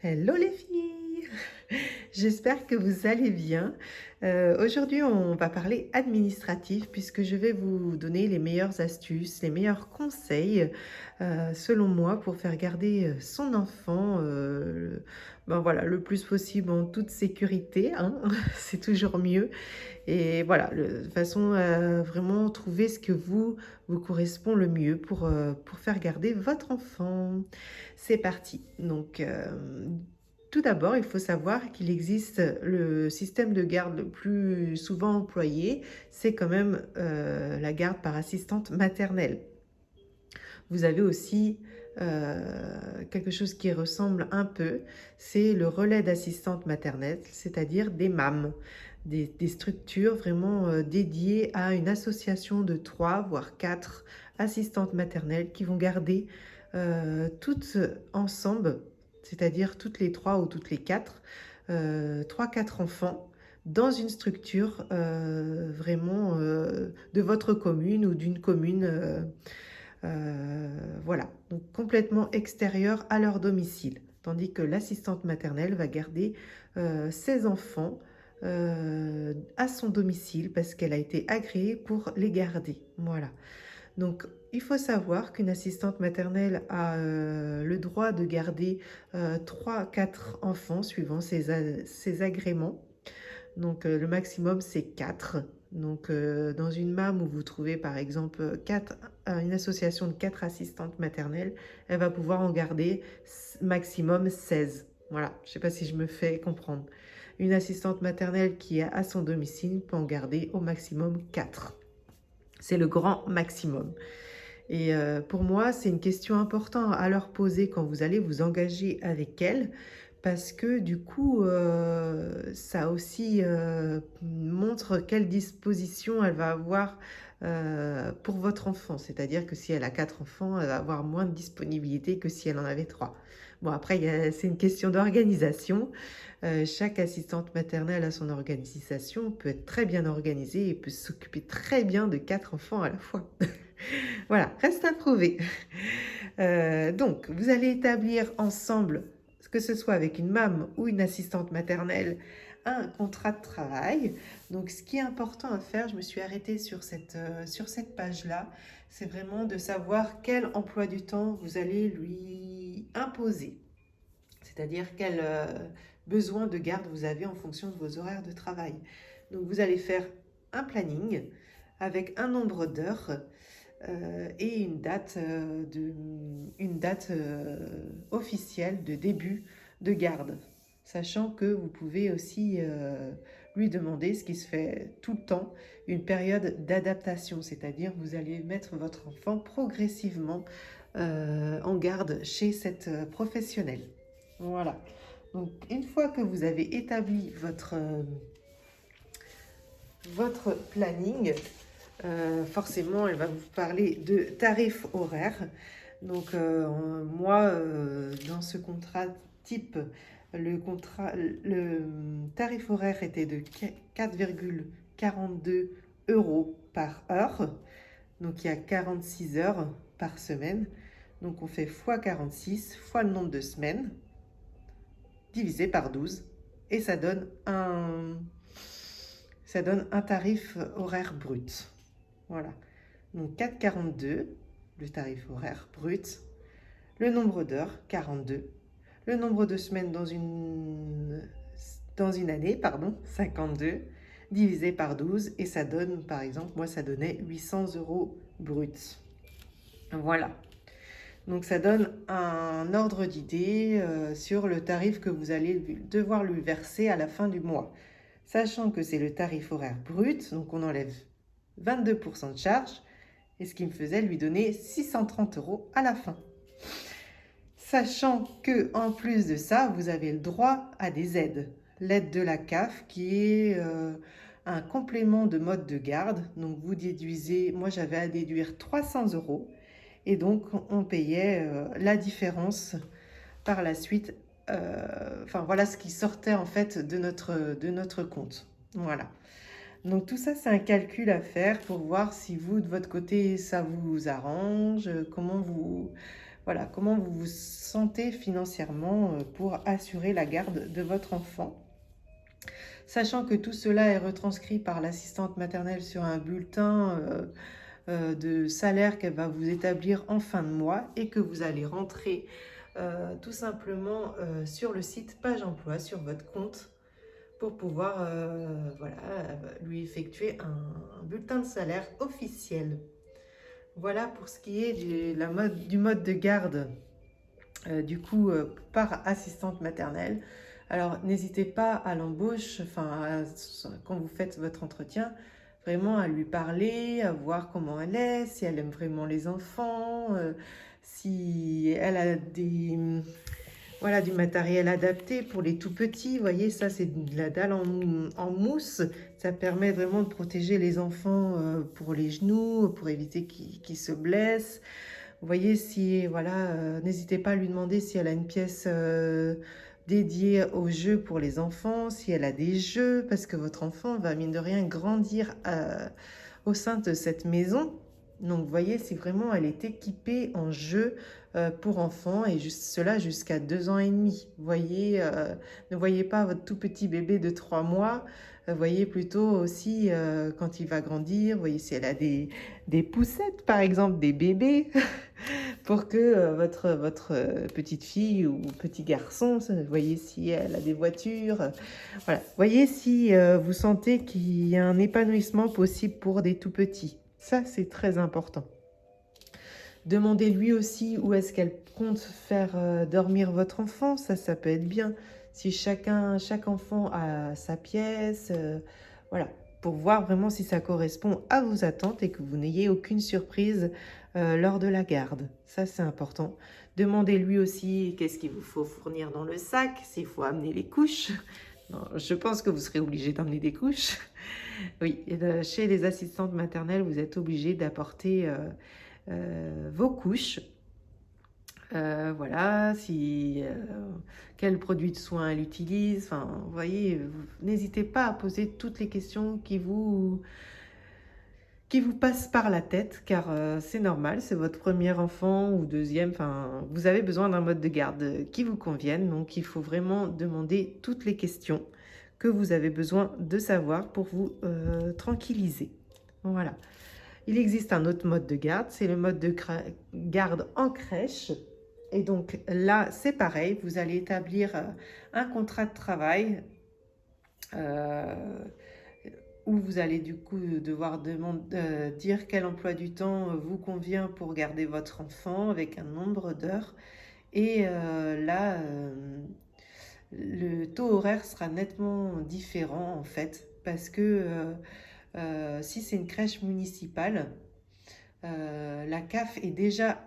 Hello les filles! J'espère que vous allez bien. Aujourd'hui, on va parler administratif puisque je vais vous donner les meilleures astuces, les meilleurs conseils, selon moi, pour faire garder son enfant ben voilà, le plus possible en toute sécurité, hein. C'est toujours mieux. Et voilà, de façon à vraiment trouver ce que vous correspond le mieux pour faire garder votre enfant. C'est parti. Donc, tout d'abord, il faut savoir qu'il existe le système de garde le plus souvent employé, c'est quand même la garde par assistante maternelle. Vous avez aussi quelque chose qui ressemble un peu, c'est le relais d'assistante maternelle, c'est-à-dire des MAM, des structures vraiment dédiées à une association de 3 voire 4 assistantes maternelles qui vont garder toutes ensemble, c'est-à-dire toutes les 3 ou toutes les 4, 3-4 enfants dans une structure vraiment de votre commune ou d'une commune. Voilà, donc complètement extérieure à leur domicile. Tandis que l'assistante maternelle va garder ses enfants à son domicile parce qu'elle a été agréée pour les garder. Voilà. Donc, il faut savoir qu'une assistante maternelle a le droit de garder 3-4 enfants suivant ses agréments. Donc, le maximum, c'est 4. Donc, dans une MAM où vous trouvez par exemple une association de 4 assistantes maternelles, elle va pouvoir en garder maximum 16. Voilà, je ne sais pas si je me fais comprendre. Une assistante maternelle qui est à son domicile peut en garder au maximum 4. C'est le grand maximum. Et pour moi, c'est une question importante à leur poser quand vous allez vous engager avec elles, parce que du coup, ça aussi montre quelle disposition elle va avoir pour votre enfant. C'est-à-dire que si elle a 4 enfants, elle va avoir moins de disponibilité que si elle en avait 3. Bon, après, c'est une question d'organisation. Chaque assistante maternelle a son organisation, peut être très bien organisée et peut s'occuper très bien de 4 enfants à la fois. Voilà, reste à prouver. Donc, vous allez établir ensemble, que ce soit avec une MAM ou une assistante maternelle, un contrat de travail. Donc, ce qui est important à faire, je me suis arrêtée sur cette page-là, c'est vraiment de savoir quel emploi du temps vous allez lui imposer. C'est-à-dire quel besoin de garde vous avez en fonction de vos horaires de travail. Donc, vous allez faire un planning avec un nombre d'heures et une date officielle de début de garde, sachant que vous pouvez aussi lui demander, ce qui se fait tout le temps, une période d'adaptation, c'est-à-dire vous allez mettre votre enfant progressivement en garde chez cette professionnelle. Voilà. Donc une fois que vous avez établi votre planning, forcément, elle va vous parler de tarifs horaires. Donc, moi, dans ce contrat type, le tarif horaire était de 4,42 euros par heure. Donc, il y a 46 heures par semaine. Donc, on fait fois 46, fois le nombre de semaines, divisé par 12. Et ça donne un tarif horaire brut. Voilà. Donc 4,42, le tarif horaire brut. Le nombre d'heures, 42. Le nombre de semaines dans une année, 52, divisé par 12. Et ça donne, par exemple, moi ça donnait 800 euros brut. Voilà. Donc ça donne un ordre d'idée sur le tarif que vous allez devoir lui verser à la fin du mois. Sachant que c'est le tarif horaire brut, donc on enlève 22% de charge, et ce qui me faisait lui donner 630 euros à la fin. Sachant que en plus de ça, vous avez le droit à des aides. L'aide de la CAF qui est un complément de mode de garde. Donc vous déduisez, moi j'avais à déduire 300 euros et donc on payait la différence par la suite. Enfin voilà ce qui sortait en fait de notre compte. Voilà. Donc tout ça, c'est un calcul à faire pour voir si vous, de votre côté, ça vous arrange, comment Voilà, comment vous vous sentez financièrement pour assurer la garde de votre enfant. Sachant que tout cela est retranscrit par l'assistante maternelle sur un bulletin de salaire qu'elle va vous établir en fin de mois et que vous allez rentrer tout simplement sur le site Page Emploi, sur votre compte, pour pouvoir voilà, lui effectuer un bulletin de salaire officiel. Voilà pour ce qui est du mode de garde du coup par assistante maternelle. Alors n'hésitez pas à l'embauche, quand vous faites votre entretien, vraiment à lui parler, à voir comment elle est, si elle aime vraiment les enfants, si elle a voilà, du matériel adapté pour les tout petits. Vous voyez, ça c'est de la dalle en mousse. Ça permet vraiment de protéger les enfants pour les genoux, pour éviter qu'ils se blessent. Vous voyez, si voilà, n'hésitez pas à lui demander si elle a une pièce dédiée aux jeux pour les enfants, si elle a des jeux, parce que votre enfant va mine de rien grandir au sein de cette maison. Donc vous voyez, si vraiment elle est équipée en jeux pour enfants, et cela jusqu'à 2 ans et demi. Vous voyez, ne voyez pas votre tout petit bébé de 3 mois, voyez plutôt aussi quand il va grandir, voyez si elle a des poussettes par exemple, des bébés, pour que votre petite fille ou petit garçon, voyez si elle a des voitures, voilà. Voyez si vous sentez qu'il y a un épanouissement possible pour des tout petits. Ça, c'est très important. Demandez lui aussi où est-ce qu'elle compte faire dormir votre enfant. Ça peut être bien. Si chaque enfant a sa pièce, voilà, pour voir vraiment si ça correspond à vos attentes et que vous n'ayez aucune surprise lors de la garde. Ça, c'est important. Demandez lui aussi qu'est-ce qu'il vous faut fournir dans le sac, s'il faut amener les couches. Non, je pense que vous serez obligé d'emmener des couches. Oui, chez les assistantes maternelles, vous êtes obligé d'apporter vos couches. Voilà, quel produit de soin elle utilise. Enfin, vous voyez, n'hésitez pas à poser toutes les questions qui vous passent par la tête, car c'est normal, c'est votre premier enfant ou deuxième. Enfin, vous avez besoin d'un mode de garde qui vous convienne, donc il faut vraiment demander toutes les questions que vous avez besoin de savoir pour vous tranquilliser. Voilà. Il existe un autre mode de garde, c'est le mode de garde en crèche. Et donc là, c'est pareil, vous allez établir un contrat de travail où vous allez du coup devoir dire quel emploi du temps vous convient pour garder votre enfant avec un nombre d'heures. Et là, le taux horaire sera nettement différent en fait, parce que si c'est une crèche municipale, la CAF est déjà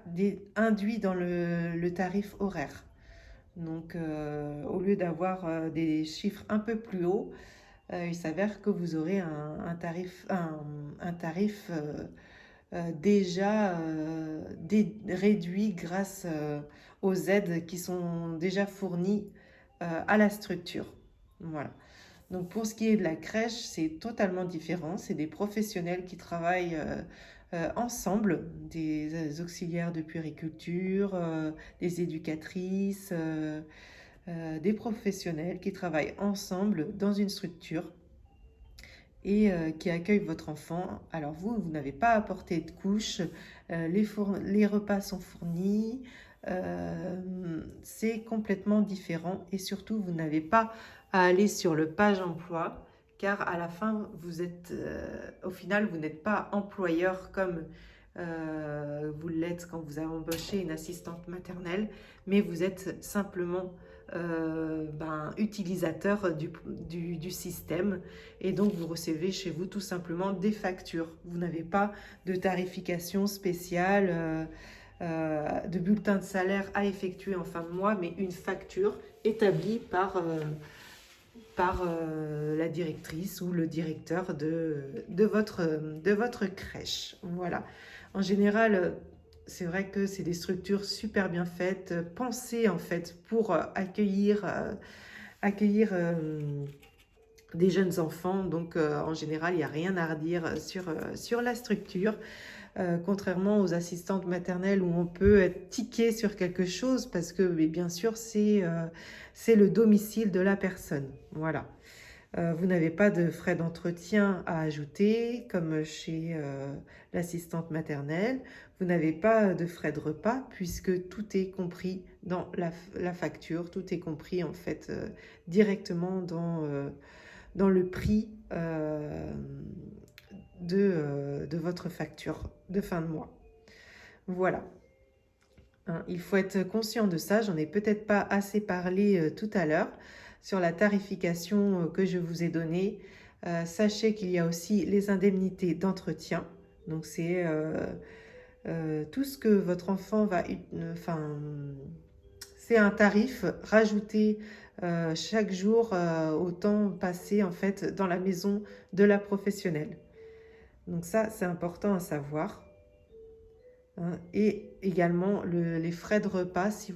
induit dans le tarif horaire. Donc, au lieu d'avoir des chiffres un peu plus hauts, il s'avère que vous aurez un tarif déjà réduit grâce aux aides qui sont déjà fournies à la structure. Voilà. Donc pour ce qui est de la crèche, c'est totalement différent. C'est des professionnels qui travaillent ensemble, des auxiliaires de puériculture, des éducatrices, des professionnels qui travaillent ensemble dans une structure et qui accueillent votre enfant. Alors vous n'avez pas à porter de couche, les repas sont fournis, c'est complètement différent et surtout vous n'avez pas à aller sur le page emploi, car à la fin au final vous n'êtes pas employeur comme vous l'êtes quand vous avez embauché une assistante maternelle, mais vous êtes simplement utilisateur du système, et donc vous recevez chez vous tout simplement des factures. Vous n'avez pas de tarification spéciale, de bulletin de salaire à effectuer en fin de mois, mais une facture établie par la directrice ou le directeur de votre crèche. Voilà. En général, c'est vrai que c'est des structures super bien faites, pensées en fait pour accueillir des jeunes enfants. Donc en général, il n'y a rien à redire sur la structure. contrairement aux assistantes maternelles où on peut être tiqué sur quelque chose parce que, mais bien sûr, c'est le domicile de la personne. Voilà. Vous n'avez pas de frais d'entretien à ajouter, comme chez l'assistante maternelle. Vous n'avez pas de frais de repas, puisque tout est compris dans la facture. Tout est compris, en fait, directement dans le prix de votre facture de fin de mois. Voilà. Hein, il faut être conscient de ça. J'en ai peut-être pas assez parlé tout à l'heure sur la tarification que je vous ai donnée. Sachez qu'il y a aussi les indemnités d'entretien. Donc c'est tout ce que votre enfant va... Enfin, c'est un tarif rajouté chaque jour au temps passé en fait dans la maison de la professionnelle. Donc ça, c'est important à savoir. Hein. Et également les frais de repas, si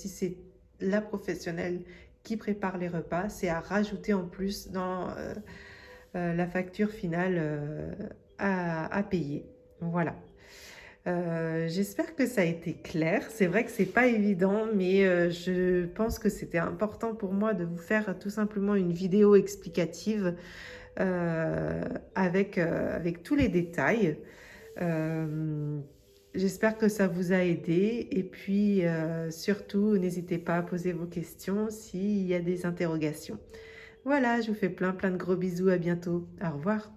c'est la professionnelle qui prépare les repas, c'est à rajouter en plus dans la facture finale à payer. Voilà. J'espère que ça a été clair. C'est vrai que c'est pas évident, mais je pense que c'était important pour moi de vous faire tout simplement une vidéo explicative avec tous les détails. J'espère que ça vous a aidé et puis surtout, n'hésitez pas à poser vos questions s'il y a des interrogations. Voilà, je vous fais plein de gros bisous, à bientôt. Au revoir.